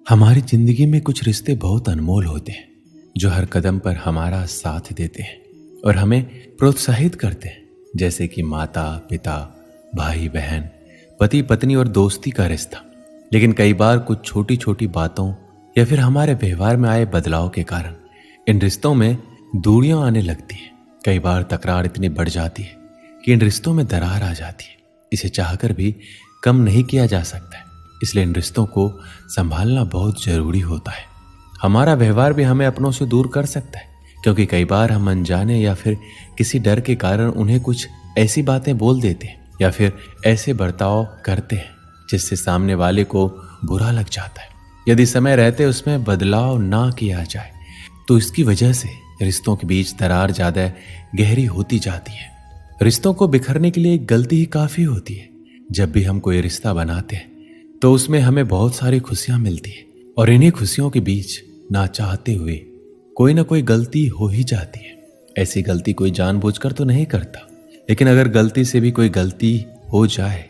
हमारी जिंदगी में कुछ रिश्ते बहुत अनमोल होते हैं जो हर कदम पर हमारा साथ देते हैं और हमें प्रोत्साहित करते हैं, जैसे कि माता पिता, भाई बहन, पति पत्नी और दोस्ती का रिश्ता। लेकिन कई बार कुछ छोटी छोटी बातों या फिर हमारे व्यवहार में आए बदलाव के कारण इन रिश्तों में दूरियां आने लगती हैं। कई बार तकरार इतनी बढ़ जाती है कि इन रिश्तों में दरार आ जाती है। इसे चाहकर भी कम नहीं किया जा सकता है, इसलिए इन रिश्तों को संभालना बहुत जरूरी होता है। हमारा व्यवहार भी हमें अपनों से दूर कर सकता है, क्योंकि कई बार हम अनजाने या फिर किसी डर के कारण उन्हें कुछ ऐसी बातें बोल देते हैं या फिर ऐसे बर्ताव करते हैं जिससे सामने वाले को बुरा लग जाता है। यदि समय रहते उसमें बदलाव ना किया जाए तो इसकी वजह से रिश्तों के बीच दरार ज्यादा गहरी होती जाती है। रिश्तों को बिखरने के लिए एक गलती ही काफी होती है। जब भी हम कोई रिश्ता बनाते हैं तो उसमें हमें बहुत सारी खुशियां मिलती है और इन्हीं खुशियों के बीच ना चाहते हुए कोई ना कोई गलती हो ही जाती है। ऐसी गलती कोई जानबूझकर तो नहीं करता, लेकिन अगर गलती से भी कोई गलती हो जाए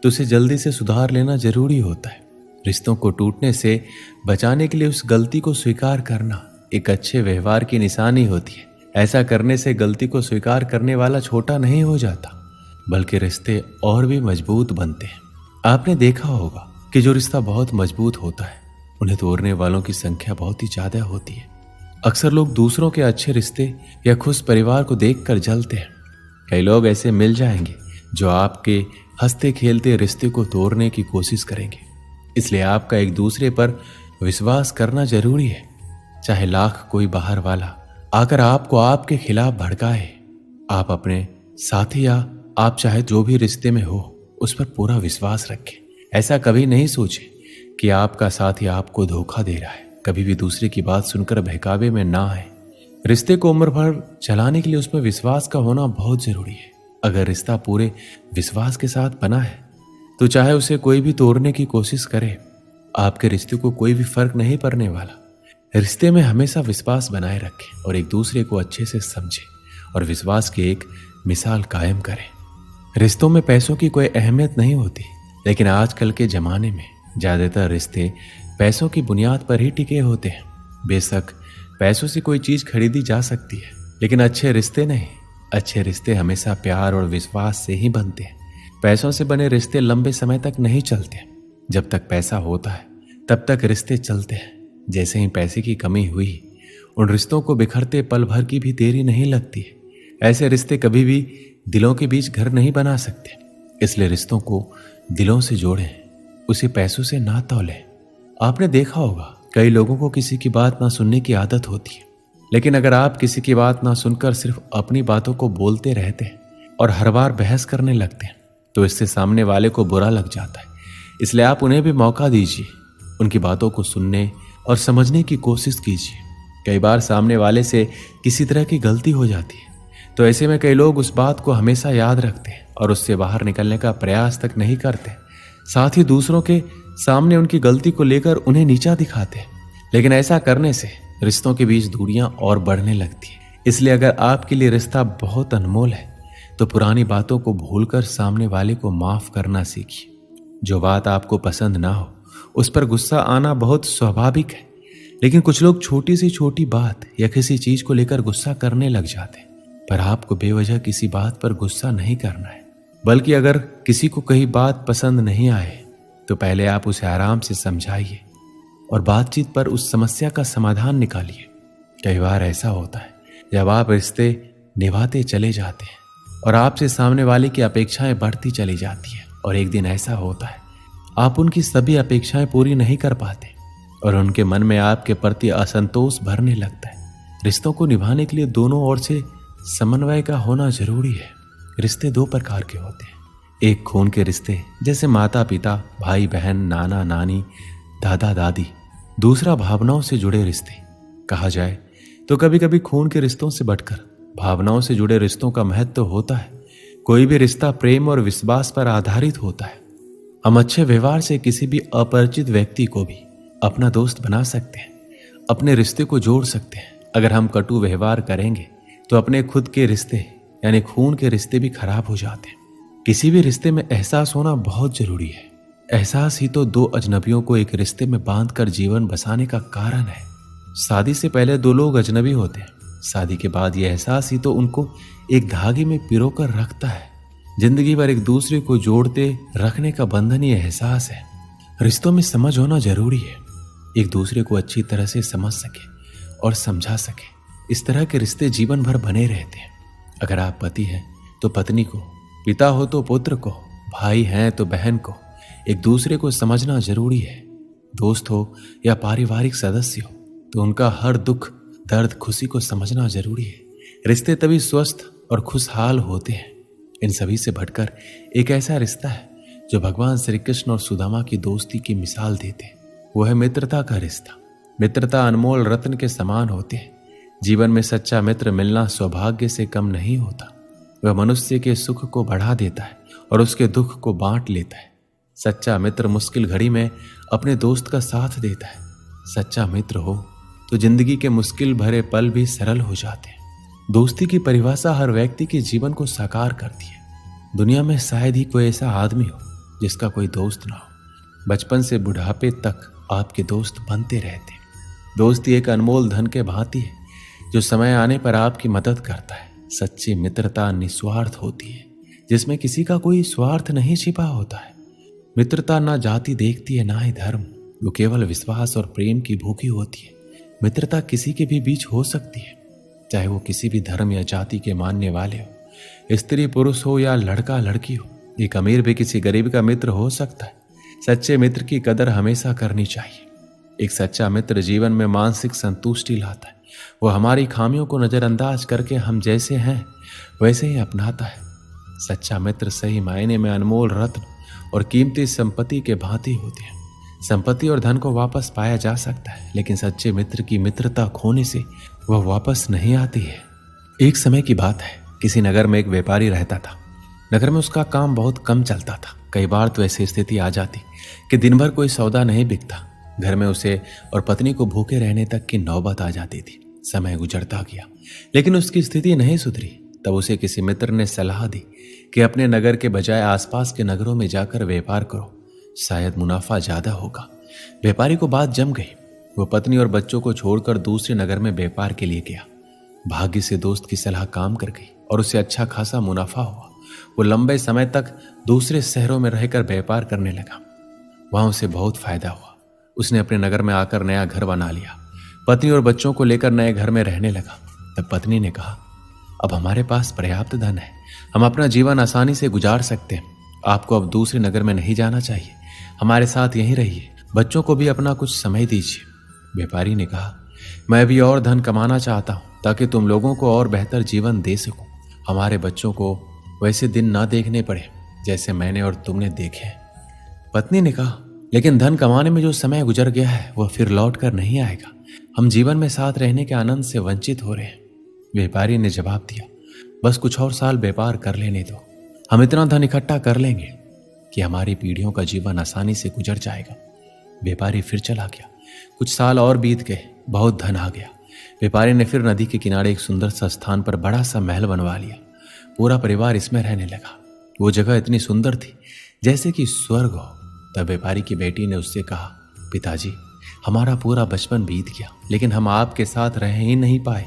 तो उसे जल्दी से सुधार लेना जरूरी होता है। रिश्तों को टूटने से बचाने के लिए उस गलती को स्वीकार करना एक अच्छे व्यवहार की निशानी होती है। ऐसा करने से गलती को स्वीकार करने वाला छोटा नहीं हो जाता, बल्कि रिश्ते और भी मजबूत बनते हैं। आपने देखा होगा कि जो रिश्ता बहुत मजबूत होता है उन्हें तोड़ने वालों की संख्या बहुत ही ज्यादा होती है। अक्सर लोग दूसरों के अच्छे रिश्ते या खुश परिवार को देखकर जलते हैं। कई लोग ऐसे मिल जाएंगे जो आपके हंसते खेलते रिश्ते को तोड़ने की कोशिश करेंगे। इसलिए आपका एक दूसरे पर विश्वास करना जरूरी है। चाहे लाख कोई बाहर वाला आकर आपको आपके खिलाफ भड़काए, आप अपने साथी या आप चाहे जो भी रिश्ते में हो उस पर पूरा विश्वास रखें। ऐसा कभी नहीं सोचे कि आपका साथी आपको धोखा दे रहा है। कभी भी दूसरे की बात सुनकर बहकावे में ना आए। रिश्ते को उम्र भर चलाने के लिए उसमें विश्वास का होना बहुत जरूरी है। अगर रिश्ता पूरे विश्वास के साथ बना है तो चाहे उसे कोई भी तोड़ने की कोशिश करे, आपके रिश्ते को कोई भी फर्क नहीं पड़ने वाला। रिश्ते में हमेशा विश्वास बनाए रखें और एक दूसरे को अच्छे से समझें और विश्वास की एक मिसाल कायम करें। रिश्तों में पैसों की कोई अहमियत नहीं होती, लेकिन आजकल के जमाने में ज्यादातर रिश्ते पैसों की बुनियाद पर ही टिके होते हैं। बेशक पैसों से कोई चीज खरीदी जा सकती है, लेकिन अच्छे रिश्ते नहीं। अच्छे रिश्ते हमेशा प्यार और विश्वास से ही बनते हैं। पैसों से बने रिश्ते लंबे समय तक नहीं चलते। जब तक पैसा होता है तब तक रिश्ते चलते हैं। जैसे ही पैसे की कमी हुई, उन रिश्तों को बिखरते पल भर की भी देरी नहीं लगती है। ऐसे रिश्ते कभी भी दिलों के बीच घर नहीं बना सकते। इसलिए रिश्तों को दिलों से जोड़ें, उसे पैसों से ना तौलें। आपने देखा होगा कई लोगों को किसी की बात ना सुनने की आदत होती है, लेकिन अगर आप किसी की बात ना सुनकर सिर्फ अपनी बातों को बोलते रहते हैं और हर बार बहस करने लगते हैं तो इससे सामने वाले को बुरा लग जाता है। इसलिए आप उन्हें भी मौका दीजिए, उनकी बातों को सुनने और समझने की कोशिश कीजिए। कई बार सामने वाले से किसी तरह की गलती हो जाती है, तो ऐसे में कई लोग उस बात को हमेशा याद रखते हैं और उससे बाहर निकलने का प्रयास तक नहीं करते। साथ ही दूसरों के सामने उनकी गलती को लेकर उन्हें नीचा दिखाते हैं। लेकिन ऐसा करने से रिश्तों के बीच दूरियां और बढ़ने लगती है। इसलिए अगर आपके लिए रिश्ता बहुत अनमोल है तो पुरानी बातों को भूलकर सामने वाले को माफ करना सीखिए। जो बात आपको पसंद ना हो उस पर गुस्सा आना बहुत स्वाभाविक है, लेकिन कुछ लोग छोटी सी छोटी बात या किसी चीज को लेकर गुस्सा करने लग जाते हैं। पर आपको बेवजह किसी बात पर गुस्सा नहीं करना है, बल्कि अगर किसी को कहीं बात पसंद नहीं आए तो पहले आप उसे आराम से समझाइए और बातचीत पर उस समस्या का समाधान निकालिए। कई बार ऐसा होता है जब आप रिश्ते निभाते चले जाते हैं और आपसे सामने वाले की अपेक्षाएं बढ़ती चली जाती है, और एक दिन ऐसा होता है आप उनकी सभी अपेक्षाएं पूरी नहीं कर पाते और उनके मन में आपके प्रति असंतोष भरने लगता है। रिश्तों को निभाने के लिए दोनों ओर से समन्वय का होना जरूरी है। रिश्ते दो प्रकार के होते हैं, एक खून के रिश्ते जैसे माता पिता, भाई बहन, नाना नानी, दादा दादी। दूसरा भावनाओं से जुड़े रिश्ते। कहा जाए तो कभी कभी खून के रिश्तों से बढ़कर भावनाओं से जुड़े रिश्तों का महत्व होता है। कोई भी रिश्ता प्रेम और विश्वास पर आधारित होता है। हम अच्छे व्यवहार से किसी भी अपरिचित व्यक्ति को भी अपना दोस्त बना सकते हैं, अपने रिश्ते को जोड़ सकते हैं। अगर हम कटु व्यवहार करेंगे तो अपने खुद के रिश्ते यानी खून के रिश्ते भी खराब हो जाते हैं। किसी भी रिश्ते में एहसास होना बहुत जरूरी है। एहसास ही तो दो अजनबियों को एक रिश्ते में बांधकर जीवन बसाने का कारण है। शादी से पहले दो लोग अजनबी होते हैं, शादी के बाद यह एहसास ही तो उनको एक धागे में पिरोकर रखता है। जिंदगी भर एक दूसरे को जोड़ते रखने का बंधन ये एहसास है। रिश्तों में समझ होना जरूरी है, एक दूसरे को अच्छी तरह से समझ सके और समझा सके। इस तरह के रिश्ते जीवन भर बने रहते हैं। अगर आप पति हैं तो पत्नी को, पिता हो तो पुत्र को, भाई हैं तो बहन को एक दूसरे को समझना जरूरी है। दोस्त हो या पारिवारिक सदस्य हो तो उनका हर दुख दर्द खुशी को समझना जरूरी है। रिश्ते तभी स्वस्थ और खुशहाल होते हैं। इन सभी से बढ़कर एक ऐसा रिश्ता है जो भगवान श्री कृष्ण और सुदामा की दोस्ती की मिसाल देते हैं। वो है मित्रता का रिश्ता। मित्रता अनमोल रत्न के समान होते हैं। जीवन में सच्चा मित्र मिलना सौभाग्य से कम नहीं होता। वह मनुष्य के सुख को बढ़ा देता है और उसके दुख को बांट लेता है। सच्चा मित्र मुश्किल घड़ी में अपने दोस्त का साथ देता है। सच्चा मित्र हो तो जिंदगी के मुश्किल भरे पल भी सरल हो जाते हैं। दोस्ती की परिभाषा हर व्यक्ति के जीवन को साकार करती है। दुनिया में शायद ही कोई ऐसा आदमी हो जिसका कोई दोस्त ना हो। बचपन से बुढ़ापे तक आपके दोस्त बनते रहते हैं। दोस्ती एक अनमोल धन के भांति है जो समय आने पर आपकी मदद करता है। सच्ची मित्रता निस्वार्थ होती है, जिसमें किसी का कोई स्वार्थ नहीं छिपा होता है। मित्रता ना जाति देखती है ना ही धर्म, वो केवल विश्वास और प्रेम की भूखी होती है। मित्रता किसी के भी बीच हो सकती है, चाहे वो किसी भी धर्म या जाति के मानने वाले हो, स्त्री पुरुष हो या लड़का लड़की हो। एक अमीर भी किसी गरीब का मित्र हो सकता है। सच्चे मित्र की कदर हमेशा करनी चाहिए। एक सच्चा मित्र जीवन में मानसिक संतुष्टि लाता है। वो हमारी खामियों को नजरअंदाज करके हम जैसे हैं वैसे ही अपनाता है। सच्चा मित्र सही मायने में अनमोल रत्न और कीमती संपत्ति के भांति होते हैं। संपत्ति और धन को वापस पाया जा सकता है, लेकिन सच्चे मित्र की मित्रता खोने से वह वापस नहीं आती है। एक समय की बात है, किसी नगर में एक व्यापारी रहता था। नगर में उसका काम बहुत कम चलता था। कई बार तो ऐसी स्थिति आ जाती कि दिन भर कोई सौदा नहीं बिकता। घर में उसे और पत्नी को भूखे रहने तक की नौबत आ जाती थी। समय गुजरता गया, लेकिन उसकी स्थिति नहीं सुधरी। तब उसे किसी मित्र ने सलाह दी कि अपने नगर के बजाय आसपास के नगरों में जाकर व्यापार करो, शायद मुनाफा ज्यादा होगा। व्यापारी को बात जम गई। वो पत्नी और बच्चों को छोड़कर दूसरे नगर में व्यापार के लिए गया। भाग्य से दोस्त की सलाह काम कर गई और उसे अच्छा खासा मुनाफा हुआ। वो लंबे समय तक दूसरे शहरों में रहकर व्यापार करने लगा। वहां उसे बहुत फायदा हुआ। उसने अपने नगर में आकर नया घर बना लिया। पत्नी और बच्चों को लेकर नए घर में रहने लगा। तब पत्नी ने कहा, अब हमारे पास पर्याप्त धन है, हम अपना जीवन आसानी से गुजार सकते हैं। आपको अब दूसरे नगर में नहीं जाना चाहिए, हमारे साथ यहीं रहिए। बच्चों को भी अपना कुछ समय दीजिए। व्यापारी ने कहा, मैं भी और धन कमाना चाहता हूं ताकि तुम लोगों को और बेहतर जीवन दे सकूं। हमारे बच्चों को वैसे दिन ना देखने पड़े जैसे मैंने और तुमने देखे। पत्नी ने कहा, लेकिन धन कमाने में जो समय गुजर गया है वह फिर लौट कर नहीं आएगा। हम जीवन में साथ रहने के आनंद से वंचित हो रहे हैं। व्यापारी ने जवाब दिया, बस कुछ और साल व्यापार कर लेने दो। हम इतना धन इकट्ठा कर लेंगे कि हमारी पीढ़ियों का जीवन आसानी से गुजर जाएगा। व्यापारी फिर चला गया। कुछ साल और बीत गए, बहुत धन आ गया। व्यापारी ने फिर नदी के किनारे एक सुंदर सा स्थान पर बड़ा सा महल बनवा लिया। पूरा परिवार इसमें रहने लगा। वो जगह इतनी सुंदर थी जैसे कि स्वर्ग हो। तब व्यापारी की बेटी ने उससे कहा, पिताजी, हमारा पूरा बचपन बीत गया, लेकिन हम आपके साथ रह ही नहीं पाए।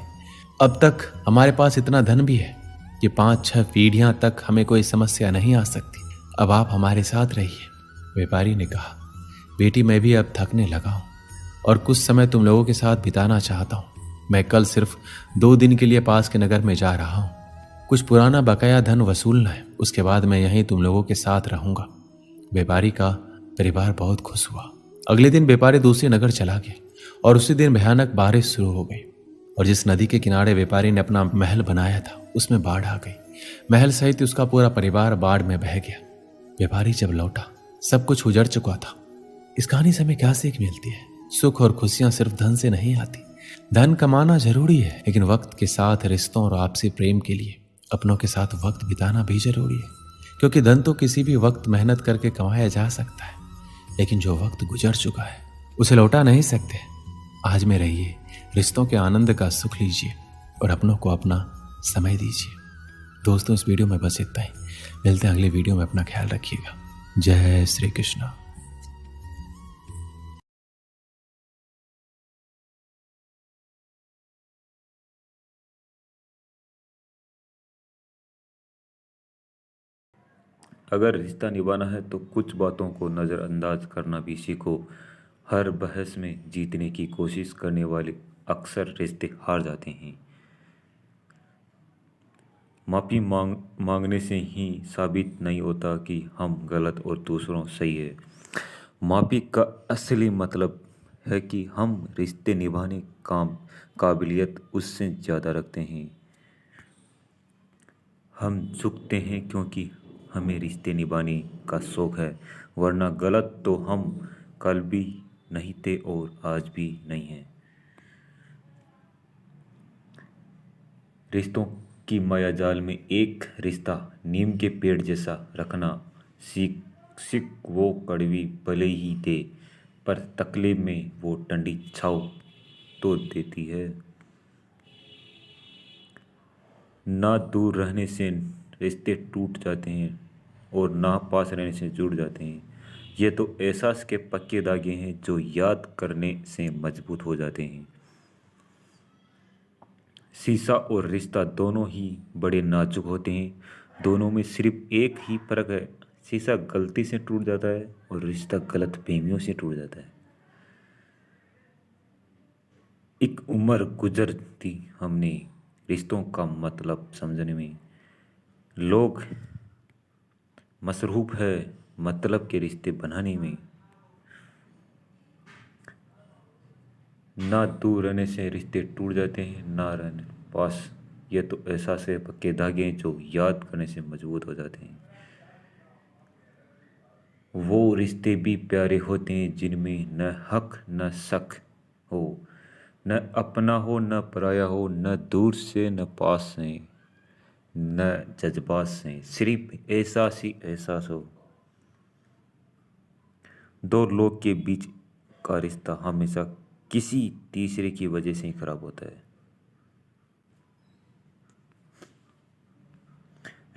अब तक हमारे पास इतना धन भी है कि 5-6 पीढ़ियां तक हमें कोई समस्या नहीं आ सकती। अब आप हमारे साथ रहिए। व्यापारी ने कहा, बेटी, मैं भी अब थकने लगा हूं और कुछ समय तुम लोगों के साथ बिताना चाहता हूं। मैं कल सिर्फ 2 दिन के लिए पास के नगर में जा रहा हूं। कुछ पुराना बकाया धन वसूलना है, उसके बाद मैं यहीं तुम लोगों के साथ रहूंगा। व्यापारी का परिवार बहुत खुश हुआ। अगले दिन व्यापारी दूसरे नगर चला गया और उसी दिन भयानक बारिश शुरू हो गई और जिस नदी के किनारे व्यापारी ने अपना महल बनाया था उसमें बाढ़ आ गई। महल सहित उसका पूरा परिवार बाढ़ में बह गया। व्यापारी जब लौटा, सब कुछ उजड़ चुका था। इस कहानी से हमें क्या सीख मिलती है? सुख और खुशियां सिर्फ धन से नहीं आती। धन कमाना जरूरी है, लेकिन वक्त के साथ रिश्तों और आपसी प्रेम के लिए अपनों के साथ वक्त बिताना भी जरूरी है। क्योंकि धन तो किसी भी वक्त मेहनत करके कमाया जा सकता है, लेकिन जो वक्त गुजर चुका है उसे लौटा नहीं सकते। आज में रहिए, रिश्तों के आनंद का सुख लीजिए और अपनों को अपना समय दीजिए। दोस्तों, इस वीडियो में बस इतना ही। मिलते हैं अगले वीडियो में। अपना ख्याल रखिएगा। जय श्री कृष्ण। अगर रिश्ता निभाना है तो कुछ बातों को नज़रअंदाज करना भी सीखो। हर बहस में जीतने की कोशिश करने वाले अक्सर रिश्ते हार जाते हैं। माफ़ी मांगने से ही साबित नहीं होता कि हम गलत और दूसरों सही है। माफ़ी का असली मतलब है कि हम रिश्ते निभाने काम काबिलियत उससे ज़्यादा रखते हैं। हम झुकते हैं क्योंकि हमें रिश्ते निभाने का शौक़ है, वरना गलत तो हम कल भी नहीं थे और आज भी नहीं हैं। रिश्तों की मायाजाल में एक रिश्ता नीम के पेड़ जैसा रखना सीख सीख वो कड़वी भले ही दे, पर तकलीफ में वो ठंडी छाँव तो देती है। ना दूर रहने से रिश्ते टूट जाते हैं और ना पास रहने से जुड़ जाते हैं। ये तो एहसास के पक्के धागे हैं जो याद करने से मजबूत हो जाते हैं। शीशा और रिश्ता दोनों ही बड़े नाजुक होते हैं। दोनों में सिर्फ एक ही फर्क है, शीशा गलती से टूट जाता है और रिश्ता गलतफहमियों से टूट जाता है। एक उम्र गुजरती हमने रिश्तों का मतलब समझने में। लोग मसरूफ है मतलब के रिश्ते बनाने में। ना दूर रहने से रिश्ते टूट जाते हैं, ना रहने पास। ये तो एहसास है पक्के धागे हैं जो याद करने से मजबूत हो जाते हैं। वो रिश्ते भी प्यारे होते हैं जिनमें न हक न शक हो, न अपना हो न पराया हो, न दूर से न पास से, न जज्बात से, सिर्फ एहसास ही एहसास हो। दो लोग के बीच का रिश्ता हमेशा किसी तीसरे की वजह से ही खराब होता है।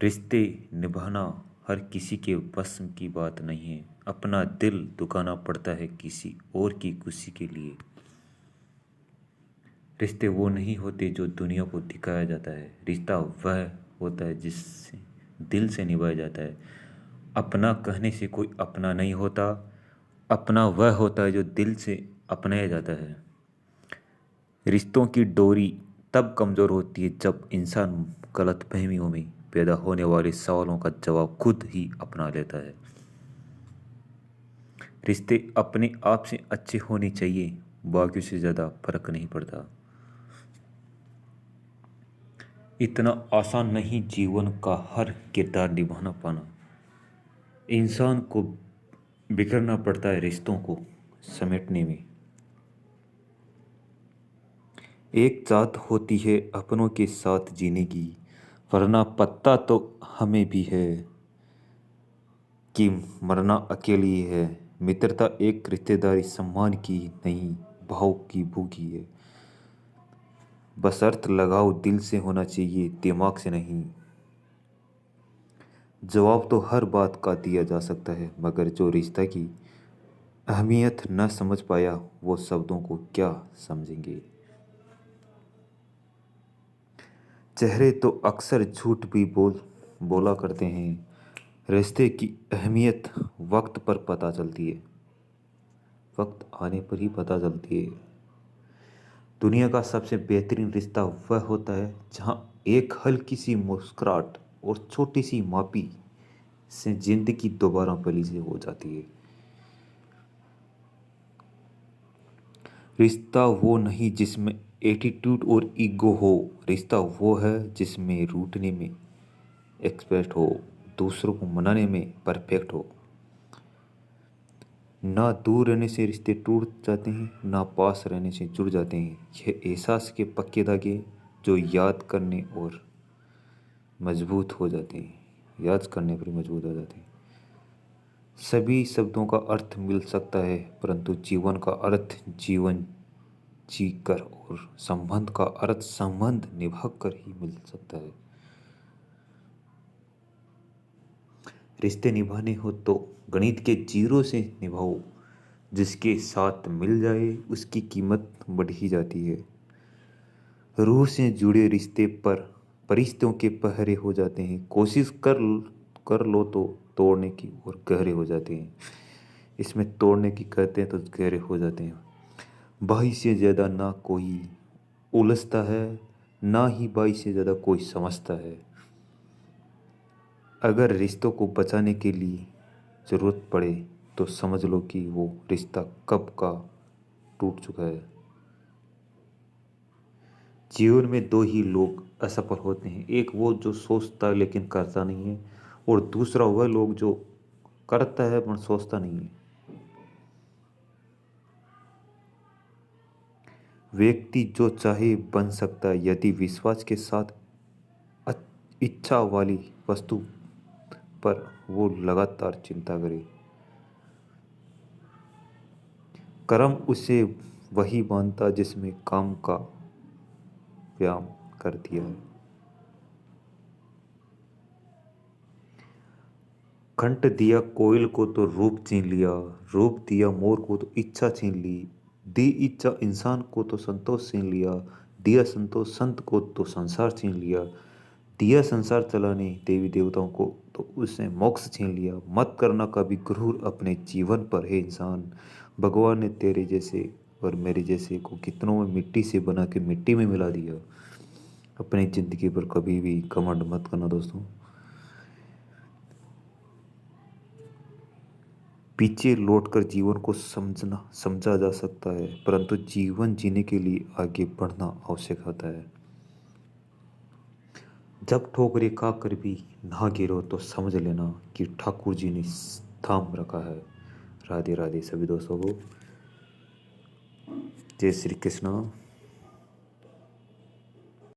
रिश्ते निभाना हर किसी के बस की बात नहीं है। अपना दिल दुखाना पड़ता है किसी और की खुशी के लिए। रिश्ते वो नहीं होते जो दुनिया को दिखाया जाता है। रिश्ता वह होता है जिससे दिल से निभाया जाता है। अपना कहने से कोई अपना नहीं होता। अपना वह होता है जो दिल से अपनाया जाता है। रिश्तों की डोरी तब कमज़ोर होती है जब इंसान गलतफहमियों में पैदा होने वाले सवालों का जवाब खुद ही अपना लेता है। रिश्ते अपने आप से अच्छे होने चाहिए, बाकियों से ज़्यादा फर्क नहीं पड़ता। इतना आसान नहीं जीवन का हर किरदार निभाना पाना। इंसान को बिखरना पड़ता है रिश्तों को समेटने में। एक चाहत होती है अपनों के साथ जीने की, वरना पता तो हमें भी है कि मरना अकेली ही है। मित्रता एक रिश्तेदारी सम्मान की नहीं, भाव की भूखी है। बशर्त लगाव दिल से होना चाहिए, दिमाग से नहीं। जवाब तो हर बात का दिया जा सकता है, मगर जो रिश्ता की अहमियत न समझ पाया वो शब्दों को क्या समझेंगे। चेहरे तो अक्सर झूठ भी बोला करते हैं। रिश्ते की अहमियत वक्त पर पता चलती है, वक्त आने पर ही पता चलती है। दुनिया का सबसे बेहतरीन रिश्ता वह होता है जहाँ एक हल्की सी मुस्कुराहट और छोटी सी माफ़ी से जिंदगी दोबारा पली से हो जाती है। रिश्ता वो नहीं जिसमें एटीट्यूड और ईगो हो। रिश्ता वो है जिसमें रूठने में एक्सपर्ट हो, दूसरों को मनाने में परफेक्ट हो। ना दूर रहने से रिश्ते टूट जाते हैं, ना पास रहने से जुड़ जाते हैं। यह एहसास के पक्के धागे जो याद करने और मजबूत हो जाते हैं, याद करने पर मजबूत हो जाते हैं। सभी शब्दों का अर्थ मिल सकता है, परंतु जीवन का अर्थ जीवन जीकर और संबंध का अर्थ संबंध निभाकर ही मिल सकता है। रिश्ते निभाने हो तो गणित के जीरो से निभाओ। जिसके साथ मिल जाए उसकी कीमत बढ़ ही जाती है। रूह से जुड़े रिश्ते पर परिश्तों के पहरे हो जाते हैं। कर लो तो तोड़ने की और गहरे हो जाते हैं। इसमें तोड़ने की कहते हैं तो गहरे हो जाते हैं। भाई से ज़्यादा ना कोई उलझता है, ना ही भाई से ज़्यादा कोई समझता है। अगर रिश्तों को बचाने के लिए ज़रूरत पड़े तो समझ लो कि वो रिश्ता कब का टूट चुका है। जीवन में दो ही लोग असफल होते हैं, एक वो जो सोचता है लेकिन करता नहीं है, और दूसरा वह लोग जो करता है पर सोचता नहीं है। व्यक्ति जो चाहे बन सकता है यदि विश्वास के साथ इच्छा वाली वस्तु पर वो लगातार चिंता करे। कर्म उसे वही मानता जिसमें काम का व्यायाम कर दिया है। कंठ दिया कोयल को तो रूप छीन लिया, रूप दिया मोर को तो इच्छा छीन ली, दी इच्छा इंसान को तो संतोष छीन लिया, दिया संतोष संत को तो संसार छीन लिया, दिया संसार चलाने देवी देवताओं को तो उसने मोक्ष छीन लिया। मत करना कभी गुरूर अपने जीवन पर है इंसान। भगवान ने तेरे जैसे और मेरे जैसे को कितनों में मिट्टी से बना के मिट्टी में मिला दिया। अपनी ज़िंदगी पर कभी भी घमंड मत करना दोस्तों। पीछे लौटकर जीवन को समझा जा सकता है, परंतु जीवन जीने के लिए आगे बढ़ना आवश्यक होता है। जब ठोकरें खाकर भी ना गिरो तो समझ लेना कि ठाकुर जी ने थाम रखा है। राधे राधे सभी दोस्तों को। जय श्री कृष्ण।